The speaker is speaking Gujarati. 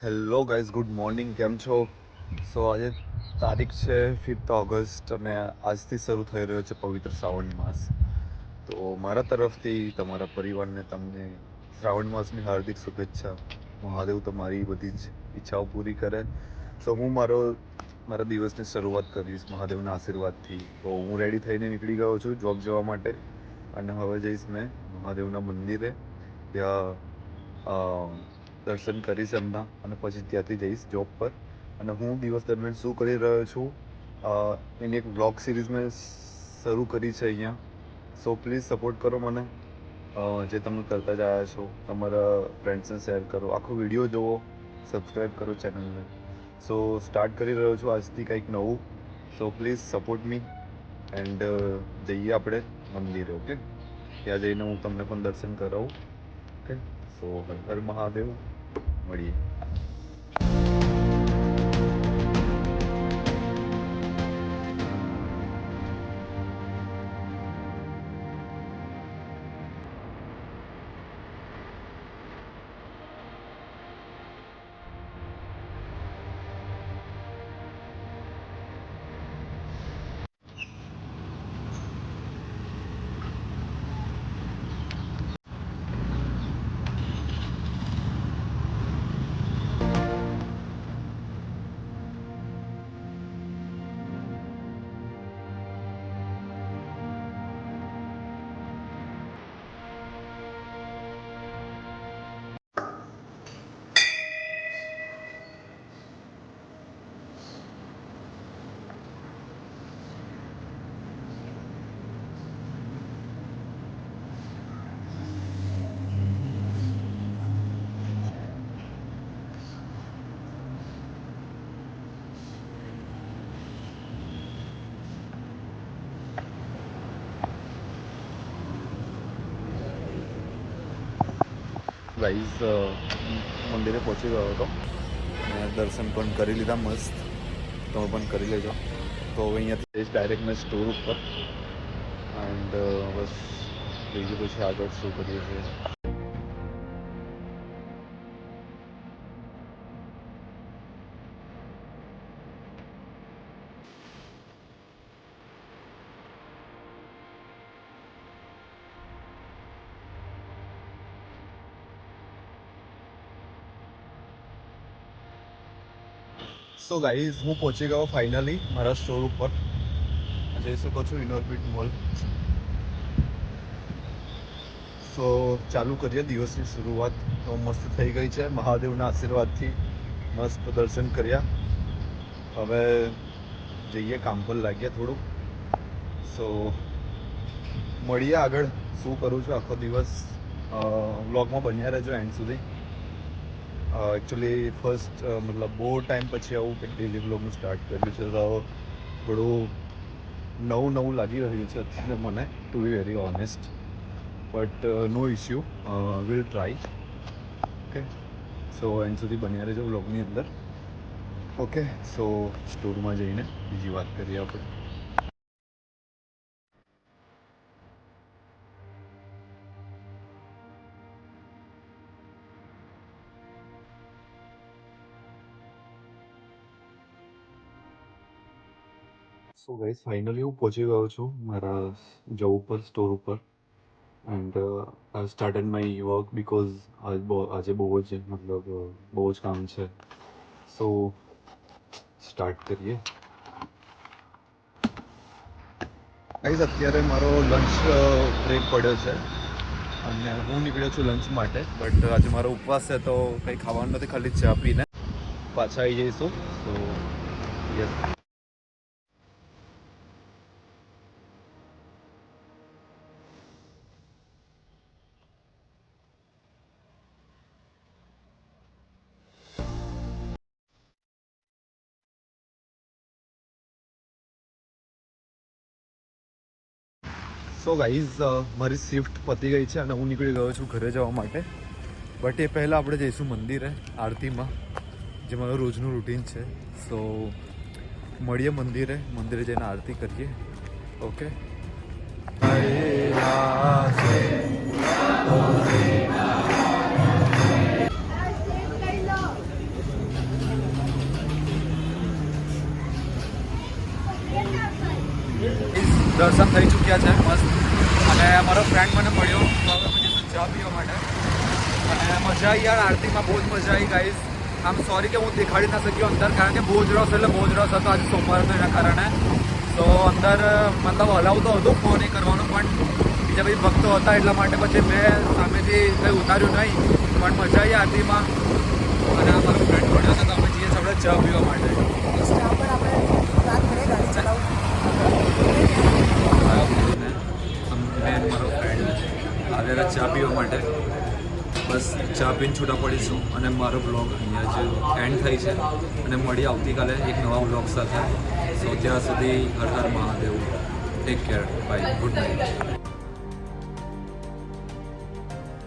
Hello guys, good morning. કેમ છો? આજે તારીખ છે 5th ઓગસ્ટ અને આજથી શરૂ થઈ રહ્યો છે પવિત્ર શ્રાવણ માસ. તો મારા તરફથી તમારા પરિવારને તમને શ્રાવણ માસની હાર્દિક શુભેચ્છા. મહાદેવ તમારી બધી જ ઈચ્છાઓ પૂરી કરે. હું મારા દિવસની શરૂઆત કરીશ મહાદેવના આશીર્વાદથી. તો હું રેડી થઈને નીકળી ગયો છું જોબ જવા માટે અને હવે જઈશ મેં મહાદેવના મંદિરે. ત્યાં દર્શન કરીશ એમના અને પછી ત્યાંથી જઈશ જોબ પર. અને હું દિવસ દરમિયાન શું કરી રહ્યો છું એની એક બ્લોગ સિરીઝ મેં શરૂ કરી છે અહીંયા. પ્લીઝ સપોર્ટ કરો મને, જે તમે કરતા જ આવ્યા છો. તમારા ફ્રેન્ડ્સને શેર કરો, આખો વિડીયો જુઓ, સબસ્ક્રાઈબ કરો ચેનલને. સ્ટાર્ટ કરી રહ્યો છું આજથી કંઈક નવું. પ્લીઝ સપોર્ટ મી એન્ડ જઈએ આપણે મંદિરે. ઓકે, ત્યાં જઈને હું તમને પણ દર્શન કરાવું. ઓકે, હર હર મહાદેવ. મળીએ. ગાઈઝ, મંદિરે પહોંચી ગયો હતો અને દર્શન પણ કરી લીધા મસ્ત. તમે પણ કરી લેજો. તો હવે અહીંયાથી જઈશ ડાયરેક્ટ મેં સ્ટોર ઉપર એન્ડ બસ બીજું પછી આગળ શું કરીએ છીએ. ગાઈઝ, હું પહોંચી ગયો ફાઇનલી મારા સ્ટોર ઉપર. જઈ શકો છો ઇનોર્બિટ મોલ. ચાલુ કરીએ દિવસની શરૂઆત. તો મસ્ત થઈ ગઈ છે મહાદેવના આશીર્વાદથી. મસ્ત દર્શન કર્યા. હવે જઈએ કામ પર લાગીએ થોડુંક. મળીએ આગળ શું કરું છું આખો દિવસ. વ્લોગમાં બન્યા રહેજો એન્ડ સુધી. એકચ્યુઅલી ફર્સ્ટ મતલબ બહુ ટાઈમ પછી આવું કંઈક ડેલી વ્લોગનું સ્ટાર્ટ કર્યું છે. તો થોડું નવું લાગી રહ્યું છે અત્યારે મને, to be very honest. But no issue, will try. Okay, end સુધી બન્યા રહેજો વ્લોગની અંદર. ઓકે, સ્ટોરમાં જઈને બીજી વાત કરીએ આપણે. ગાઈસ, ફાઇનલી હું પહોંચી ગયો છું મારા જોબ ઉપર, સ્ટોર ઉપર. And I started my work because આજે બહુ જ કામ છે. સ્ટાર્ટ કરીએ. ગાઈસ, અત્યારે મારો લંચ બ્રેક પડ્યો છે અને હું નીકળ્યો છું લંચ માટે. બટ આજે મારો ઉપવાસ છે તો કંઈ ખાવાનું નથી, ખાલી ચા પીને પાછા આવી જઈશું. યસ. ગાઈઝ, મારી શિફ્ટ પતી ગઈ છે અને હું નીકળી ગયો છું ઘરે જવા માટે. બટ એ પહેલાં આપણે જઈશું મંદિરે આરતીમાં, જે મારું રોજનું રૂટીન છે. મળીએ મંદિરે જઈને આરતી કરીએ. ઓકે. દર્શન થઈ ચૂક્યા છે મસ્ત. અને મારો ફ્રેન્ડ મને મળ્યો તો હવે અમે જઈશું ચા પીવા માટે. અને મજા આવી યાર, આરતીમાં બહુ જ મજા આવી ગાઈસ. આમ સોરી કે હું દેખાડી ના શક્યો અંદર, કારણ કે બહુ જ રસ એટલે બહુ જ રસ હતો આજે સોમવારનો, એના કારણે. તો અંદર મતલબ હલાવ તો હતું ફોન એ કરવાનું, પણ બીજા બધી ભક્તો હતા એટલા માટે પછી મેં સામેથી કંઈ ઉતાર્યું નહીં. પણ મજા આવી આરતીમાં. અને આ મારો ફ્રેન્ડ મળ્યો છે તો અમે જઈએ છીએ આપણે ચા પીવા માટે. મારો ફ્રેન્ડ આવેલા ચા પીવા માટે. બસ ચા પીને છૂટા પડીશું અને મારો બ્લોગ અહીંયા જ એન્ડ થઈ છે. અને મળી આવતીકાલે એક નવા બ્લોગ સાથે. સો ત્યાં સુધી હર હર Mahadev. Take care, bye, good night.